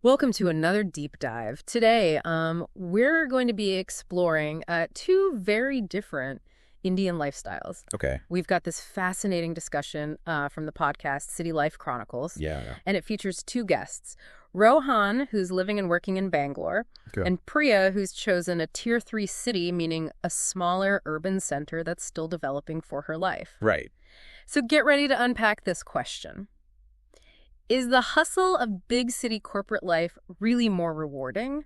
Welcome to another deep dive. Today, we're going to be exploring two very different Indian lifestyles. Okay. We've got this fascinating discussion from the podcast City Life Chronicles. Yeah. And it features two guests, Rohan, who's living and working in Bangalore, Okay. and Priya, who's chosen a Tier 3 city, meaning a smaller urban center that's still developing for her life. Right. So get ready to unpack this question. Is the hustle of big city corporate life really more rewarding?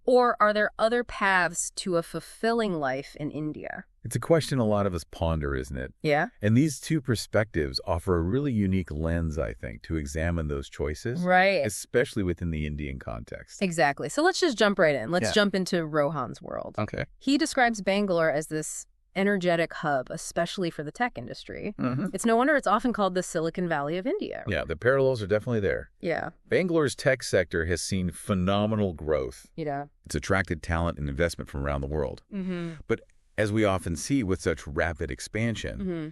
Or are there other paths to a fulfilling life in India? It's a question a lot of us ponder, isn't it? Yeah? And these two perspectives offer a really unique lens, I think, to examine those choices. Right. Especially within the Indian context. Exactly. So let's just jump right in. Let's Yeah. jump into Rohan's world. Okay. He describes Bangalore as this energetic hub, especially for the tech industry. Mm-hmm. It's no wonder it's often called the Silicon Valley of India. Yeah, the parallels are definitely there. Yeah. Bangalore's tech sector has seen phenomenal growth. Yeah. It's attracted talent and investment from around the world. Mm-hmm. But as we often see with such rapid expansion, Mm-hmm.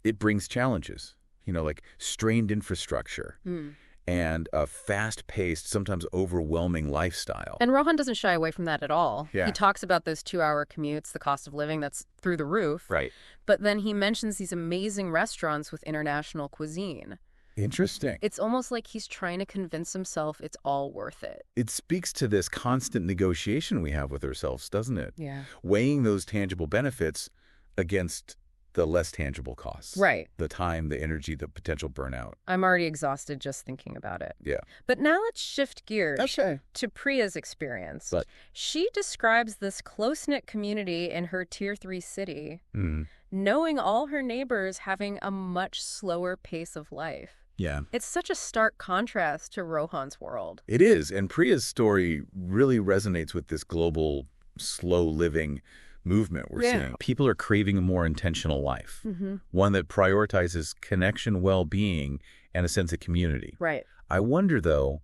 it brings challenges, like strained infrastructure Mm. and a fast-paced, sometimes overwhelming lifestyle. And Rohan doesn't shy away from that at all. Yeah. He talks about those 2-hour commutes, the cost of living that's through the roof. Right. But then he mentions these amazing restaurants with international cuisine. Interesting. It's almost like he's trying to convince himself it's all worth it. It speaks to this constant negotiation we have with ourselves, doesn't it? Yeah. Weighing those tangible benefits against the less tangible costs. Right. The time, the energy, the potential burnout. I'm already exhausted just thinking about it. Yeah. But now let's shift gears Okay. to Priya's experience. But- She describes this close-knit community in her Tier 3 city, Mm. knowing all her neighbors having a much slower pace of life. Yeah. It's such a stark contrast to Rohan's world. It is. And Priya's story really resonates with this global, slow living movement we're Yeah. seeing. People are craving a more intentional life, Mm-hmm. one that prioritizes connection, well-being, and a sense of community. Right. I wonder, though,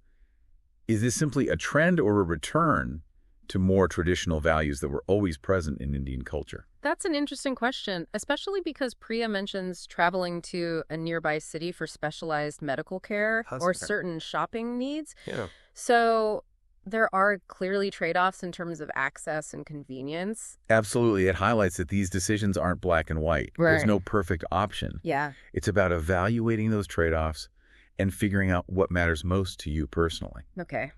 is this simply a trend or a return to more traditional values that were always present in Indian culture? That's an interesting question, especially because Priya mentions traveling to a nearby city for specialized medical care or certain shopping needs. Yeah. So there are clearly trade-offs in terms of access and convenience. Absolutely. It highlights that these decisions aren't black and white. There's Right. no perfect option. Yeah. It's about evaluating those trade-offs and figuring out what matters most to you personally. Okay.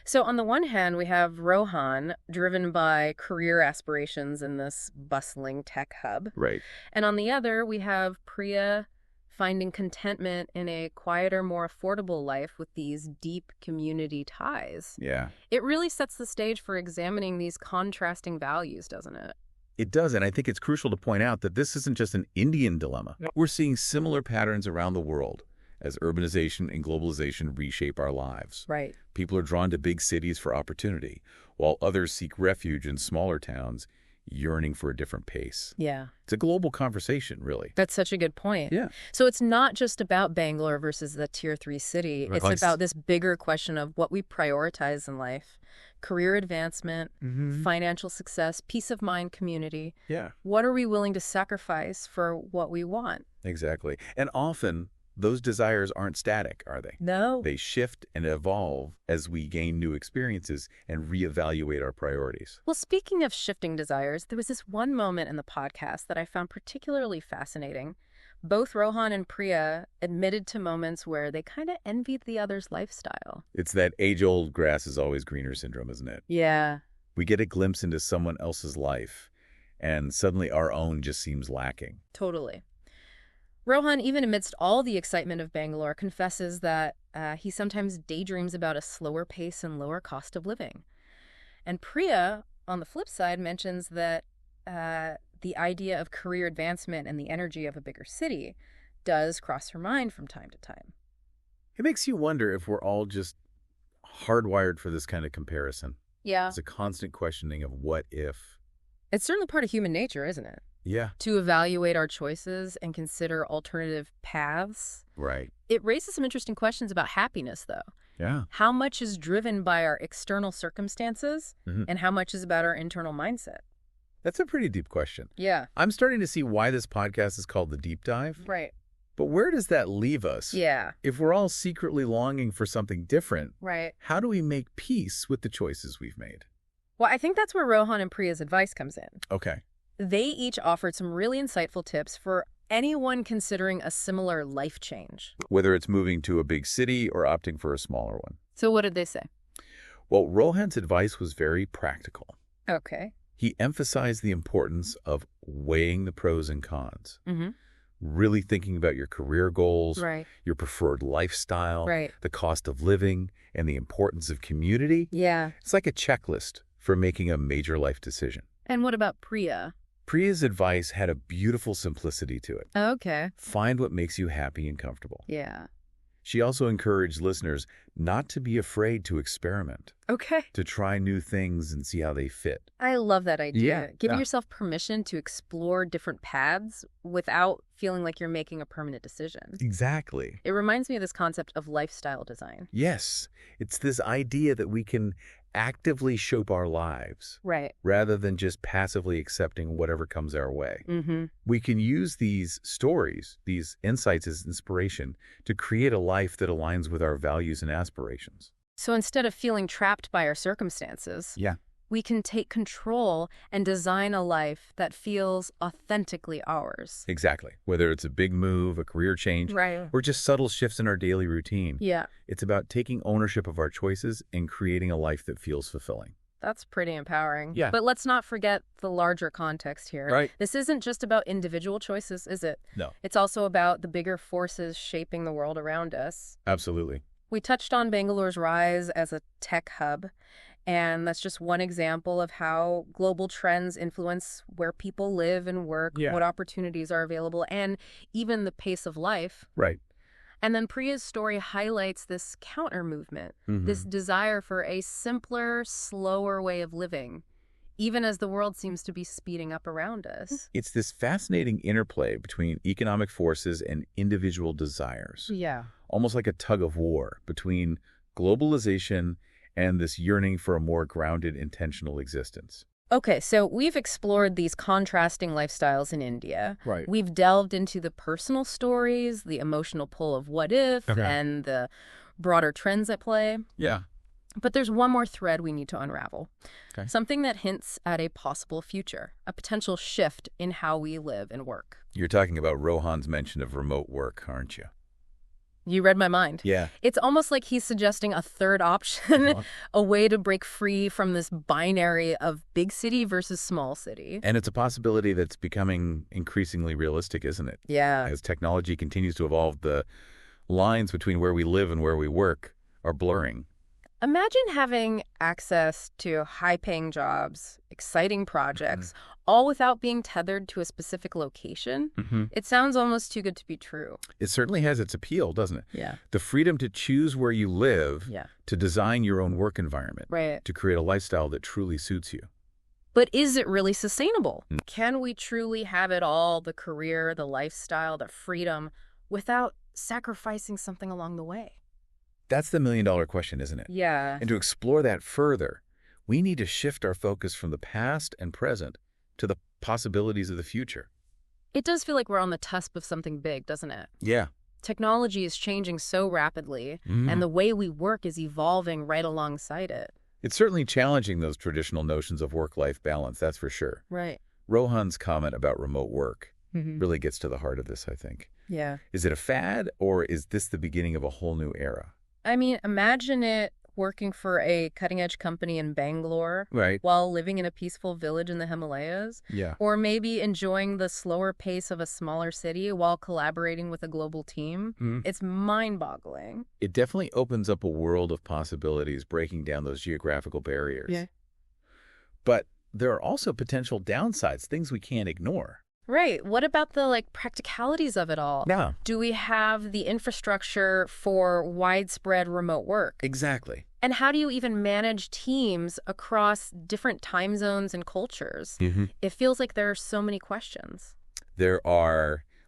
So on the one hand, we have Rohan, driven by career aspirations in this bustling tech hub. Right. And on the other, we have Priya finding contentment in a quieter, more affordable life with these deep community ties. Yeah. It really sets the stage for examining these contrasting values, doesn't it? It does, and I think it's crucial to point out that this isn't just an Indian dilemma. We're seeing similar patterns around the world as urbanization and globalization reshape our lives. Right. People are drawn to big cities for opportunity, while others seek refuge in smaller towns, yearning for a different pace. Yeah. It's a global conversation, really. That's such a good point. Yeah. So it's not just about Bangalore versus the Tier 3 city. Right. It's about this bigger question of what we prioritize in life. Career advancement, financial success, peace of mind, community. Yeah. What are we willing to sacrifice for what we want? Exactly. And often, those desires aren't static, are they? No. They shift and evolve as we gain new experiences and reevaluate our priorities. Well, speaking of shifting desires, there was this one moment in the podcast that I found particularly fascinating. Both Rohan and Priya admitted to moments where they kind of envied the other's lifestyle. It's that age-old grass is always greener syndrome, isn't it? Yeah. We get a glimpse into someone else's life, and suddenly our own just seems lacking. Totally. Rohan, even amidst all the excitement of Bangalore, confesses that he sometimes daydreams about a slower pace and lower cost of living. And Priya, on the flip side, mentions that the idea of career advancement and the energy of a bigger city does cross her mind from time to time. It makes you wonder if we're all just hardwired for this kind of comparison. Yeah. It's a constant questioning of what if. It's certainly part of human nature, isn't it? Yeah. To evaluate our choices and consider alternative paths. Right. It raises some interesting questions about happiness, though. Yeah. How much is driven by our external circumstances and how much is about our internal mindset? That's a pretty deep question. Yeah. I'm starting to see why this podcast is called The Deep Dive. Right. But where does that leave us? Yeah. If we're all secretly longing for something different, Right. how do we make peace with the choices we've made? Well, I think that's where Rohan and Priya's advice comes in. Okay. They each offered some really insightful tips for anyone considering a similar life change. Whether it's moving to a big city or opting for a smaller one. So what did they say? Well, Rohan's advice was very practical. Okay. He emphasized the importance of weighing the pros and cons, Mm-hmm. really thinking about your career goals, Right. your preferred lifestyle, Right. the cost of living, and the importance of community. Yeah. It's like a checklist for making a major life decision. And what about Priya? Priya's advice had a beautiful simplicity to it. Okay. Find what makes you happy and comfortable. Yeah. She also encouraged listeners not to be afraid to experiment, Okay. to try new things and see how they fit. I love that idea. Yeah, Give yeah. yourself permission to explore different paths without feeling like you're making a permanent decision. Exactly. It reminds me of this concept of lifestyle design. Yes, it's this idea that we can actively shape our lives Right. rather than just passively accepting whatever comes our way. Mm-hmm. We can use these stories, these insights as inspiration to create a life that aligns with our values and aspirations. So instead of feeling trapped by our circumstances, Yeah. we can take control and design a life that feels authentically ours. Exactly. Whether it's a big move, a career change, Right. or just subtle shifts in our daily routine. Yeah, It's about taking ownership of our choices and creating a life that feels fulfilling. that's pretty empowering. Yeah. But let's not forget the larger context here. Right. This isn't just about individual choices, is it? No. It's also about the bigger forces shaping the world around us. Absolutely. We touched on Bangalore's rise as a tech hub, and that's just one example of how global trends influence where people live and work, Yeah. what opportunities are available, and even the pace of life. Right. And then Priya's story highlights this counter movement, Mhm. this desire for a simpler, slower way of living, even as the world seems to be speeding up around us. It's this fascinating interplay between economic forces and individual desires, Yeah. almost like a tug of war between globalization and this yearning for a more grounded, intentional existence. Okay, so we've explored these contrasting lifestyles in India. Right. We've delved into the personal stories, the emotional pull of what if, Okay. and the broader trends at play. Yeah. But there's one more thread we need to unravel. Okay. Something that hints at a possible future, a potential shift in how we live and work. You're talking about Rohan's mention of remote work, aren't you? You read my mind. Yeah. It's almost like he's suggesting a third option, a way to break free from this binary of big city versus small city. And it's a possibility that's becoming increasingly realistic, isn't it? Yeah. As technology continues to evolve, the lines between where we live and where we work are blurring. Imagine having access to high-paying jobs, exciting projects, all without being tethered to a specific location. Mm-hmm. It sounds almost too good to be true. It certainly has its appeal, doesn't it? Yeah. The freedom to choose where you live, Yeah. to design your own work environment, Right. to create a lifestyle that truly suits you. But is it really sustainable? Can we truly have it all, the career, the lifestyle, the freedom, without sacrificing something along the way? That's the million-dollar question, isn't it? Yeah. And to explore that further, we need to shift our focus from the past and present to the possibilities of the future. It does feel like we're on the cusp of something big, doesn't it? Yeah. Technology is changing so rapidly, and the way we work is evolving right alongside it. It's certainly challenging those traditional notions of work-life balance, that's for sure. Right. Rohan's comment about remote work Mm-hmm. really gets to the heart of this, I think. Yeah. Is it a fad, or is this the beginning of a whole new era? I mean, imagine it working for a cutting-edge company in Bangalore Right. while living in a peaceful village in the Himalayas. Yeah. Or maybe enjoying the slower pace of a smaller city while collaborating with a global team. Mhm. It's mind-boggling. It definitely opens up a world of possibilities, breaking down those geographical barriers. Yeah. But there are also potential downsides, things we can't ignore. Right. What about the practicalities of it all? Yeah. Do we have the infrastructure for widespread remote work? Exactly. And how do you even manage teams across different time zones and cultures? It feels like there are so many questions.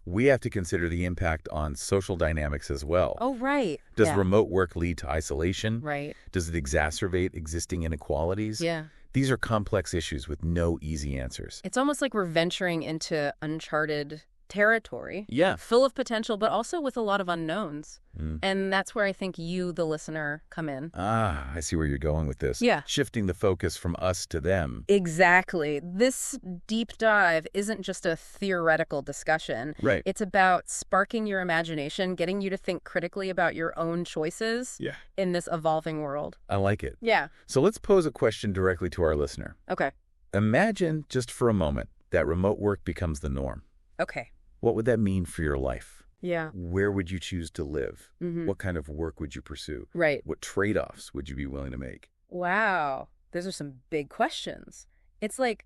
We have to consider the impact on social dynamics as well. Oh, right. Does Yeah. remote work lead to isolation? Right. Does it exacerbate existing inequalities? Yeah. These are complex issues with no easy answers. It's almost like we're venturing into uncharted territory. Yeah. Full of potential, but also with a lot of unknowns. Mm. And that's where I think you, the listener, come in. Ah, I see where you're going with this. Yeah. Shifting the focus from us to them. Exactly. This deep dive isn't just a theoretical discussion. Right. It's about sparking your imagination, getting you to think critically about your own choices in this evolving world. I like it. Yeah. So let's pose a question directly to our listener. Okay. Imagine just for a moment that remote work becomes the norm. Okay. What would that mean for your life? Yeah. Where would you choose to live? Mm-hmm. What kind of work would you pursue? Right. What trade-offs would you be willing to make? Wow. Those are some big questions. It's like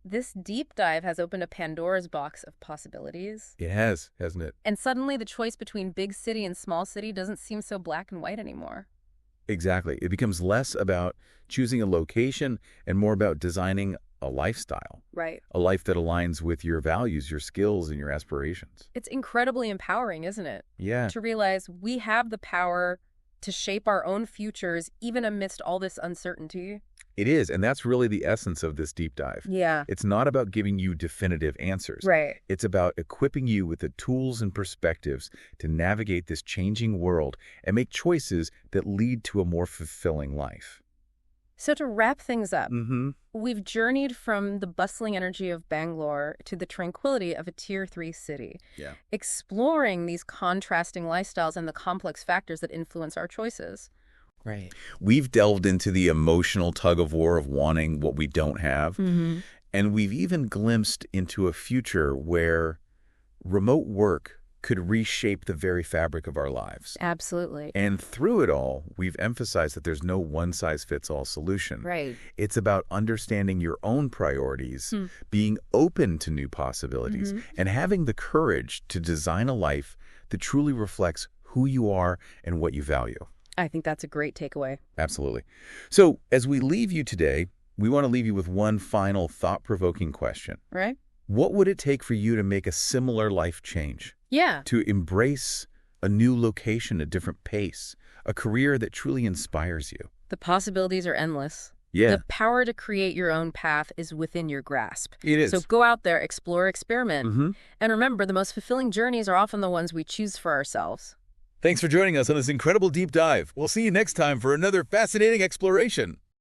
this deep dive has opened a Pandora's box of possibilities. It has, hasn't it? And suddenly the choice between big city and small city doesn't seem so black and white anymore. Exactly. It becomes less about choosing a location and more about designing a lifestyle. Right. A life that aligns with your values, your skills, and your aspirations. It's incredibly empowering, isn't it? Yeah. To realize we have the power to shape our own futures even amidst all this uncertainty. It is, and that's really the essence of this deep dive. Yeah. It's not about giving you definitive answers. Right. It's about equipping you with the tools and perspectives to navigate this changing world and make choices that lead to a more fulfilling life. So to wrap things up, Mm-hmm. we've journeyed from the bustling energy of Bangalore to the tranquility of a Tier 3 city, Yeah. exploring these contrasting lifestyles and the complex factors that influence our choices. Right. We've delved into the emotional tug-of-war of wanting what we don't have, Mm-hmm. and we've even glimpsed into a future where remote work could reshape the very fabric of our lives. Absolutely. And through it all, we've emphasized that there's no one-size-fits-all solution. Right. It's about understanding your own priorities, being open to new possibilities, and having the courage to design a life that truly reflects who you are and what you value. I think that's a great takeaway. Absolutely. So as we leave you today, we want to leave you with one final thought-provoking question. Right? What would it take for you to make a similar life change? Yeah. To embrace a new location, a different pace, a career that truly inspires you? The possibilities are endless. Yeah. The power to create your own path is within your grasp. It is. So go out there, explore, experiment. Mm-hmm. And remember, the most fulfilling journeys are often the ones we choose for ourselves. Thanks for joining us on this incredible deep dive. We'll see you next time for another fascinating exploration.